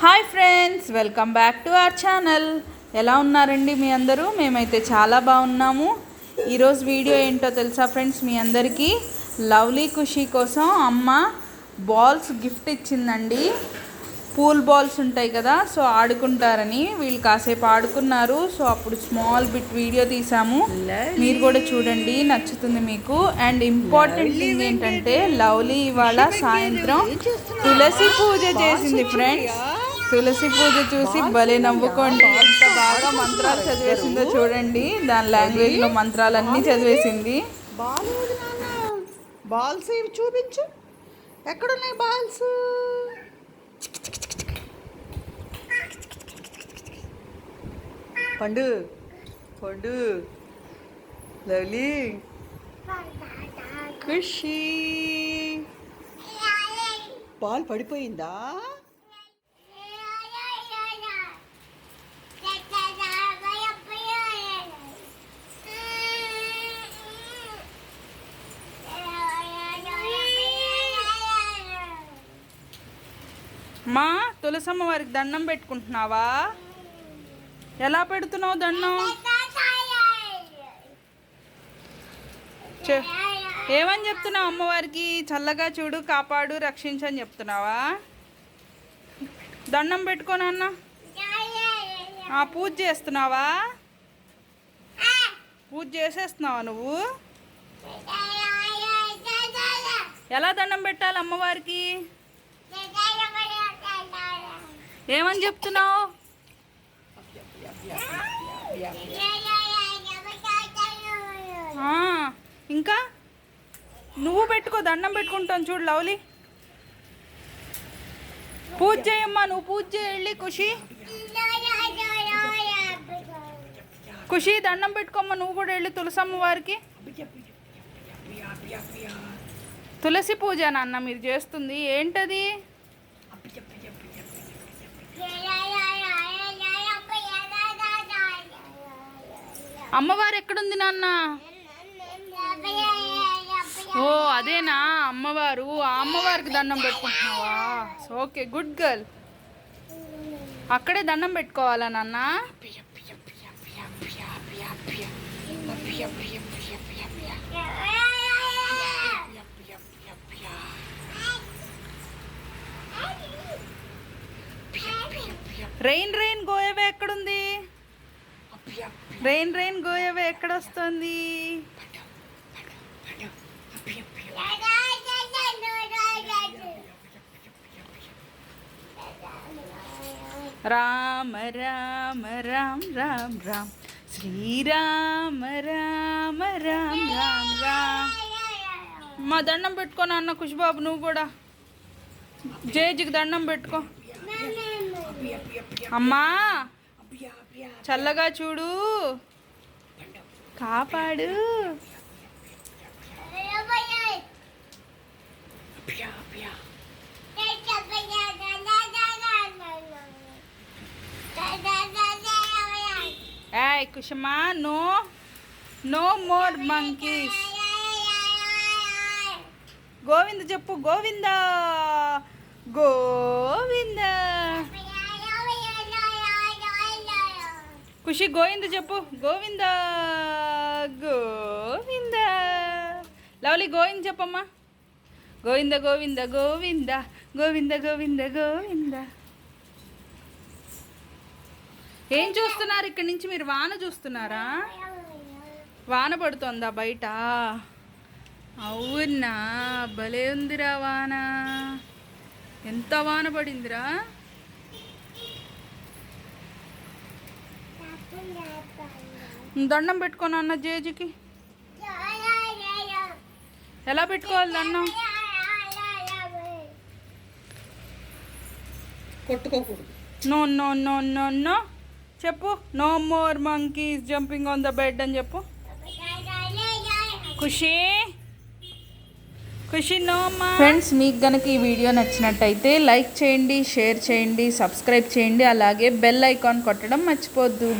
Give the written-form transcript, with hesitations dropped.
Hi friends, welcome back to our channel. ఎలా ఉన్నారండి మీ అందరూ? మేమైతే చాలా బాగున్నాము. ఈరోజు వీడియో ఏంటో తెలుసా ఫ్రెండ్స్? మీ అందరికీ లవ్లీ ఖుషి కోసం అమ్మ బాల్స్ గిఫ్ట్ ఇచ్చిందండి. పూల్ బాల్స్ ఉంటాయి కదా, సో ఆడుకుంటారని వీళ్ళు కాసేపు ఆడుకున్నారు. సో అప్పుడు స్మాల్ బిట్ వీడియో తీసాము, మీరు కూడా చూడండి, నచ్చుతుంది మీకు. అండ్ ఇంపార్టెంట్ థింగ్ ఏంటంటే లవ్లీ ఇవాళ సాయంత్రం తులసి పూజ చేసింది ఫ్రెండ్స్. తులసి పూజ చూసి భలే నవ్వుకోండి, ఎంత బాగా మంత్రాలు చదివేసిందో చూడండి. దాని లాంగ్వేజ్లో మంత్రాలన్నీ చదివేసింది. బాల్స్ ఇవి చూపించు, ఎక్కడున్నాయి బాల్స్? పండు పండు లవ్లీ ఖుషి బాల్ పడిపోయిందా? మా తులసమ్మ వారికి దండం పెట్టుకుంటున్నావా? ఎలా పెడుతున్నావు దండం? ఏమని చెప్తున్నావు? అమ్మవారికి చల్లగా చూడు, కాపాడు, రక్షించని చెప్తున్నావా? దండం పెట్టుకోనన్న. పూజ చేస్తున్నావా? పూజ చేసేస్తున్నావా నువ్వు? ఎలా దండం పెట్టాలి అమ్మవారికి? ఏమని చెప్తున్నావు? ఇంకా నువ్వు పెట్టుకో, దండం పెట్టుకుంటాను చూడు లవ్లీ. పూజ చేయమ్మా, నువ్వు పూజ చేయాలి. ఖుషి ఖుషి దండం పెట్టుకోమ్మా, నువ్వు కూడా వెళ్ళి తులసమ్మ వారికి. తులసి పూజ నాన్న మీరు చేస్తుంది ఏంటది? అమ్మవారు ఎక్కడుంది నాన్న? ఓ అదేనా అమ్మవారు? ఆ అమ్మవారికి దండం పెట్టుకుంటున్నావా? Okay, good girl. అక్కడే దండం పెట్టుకోవాలా నాన్న? రెయిన్ రెయిన్ గోయవే ఎక్కడుంది? రెయిన్ రెయిన్ గోయవే ఎక్కడొస్తుంది? రామ రామ రామ రామ రామ శ్రీరామ రామ రామ రామ రామ. మా దండం పెట్టుకో నాన్న. ఖుషిబాబు నువ్వు కూడా జేజీకి దండం పెట్టుకో. అమ్మా చల్లగా చూడు, కాపాడు. ఏయ్ Kushama, no no more monkeys. Govinda చెప్పు, గోవింద గోవింద. ఖుషి గోవింద చెప్పు, గోవింద గోవింద. లవ్లీ గోవింద చెప్పమ్మా. గోవింద గోవింద గోవింద గోవింద గోవింద గోవింద. ఏం చూస్తున్నారు ఇక్కడి నుంచి మీరు? వాన చూస్తున్నారా? వాన పడుతుందా బయట? అవునా, భలే ఉందిరా వాన. ఎంత వాన పడిందిరా. దండం పెట్టుకోను అన్న జేజీకి. ఎలా పెట్టుకోవాలి దండం? కొట్టుకోకూడదు. No no no no no చెప్పు. No more monkeys jumping on the bed అని చెప్పు. ఖుషి ఖుషి నో మా. ఫ్రెండ్స్, మీకు కనుక ఈ వీడియో నచ్చినట్టయితే లైక్ చేయండి, షేర్ చేయండి, సబ్స్క్రైబ్ చేయండి, అలాగే బెల్ ఐకాన్ కొట్టడం మర్చిపోద్దు.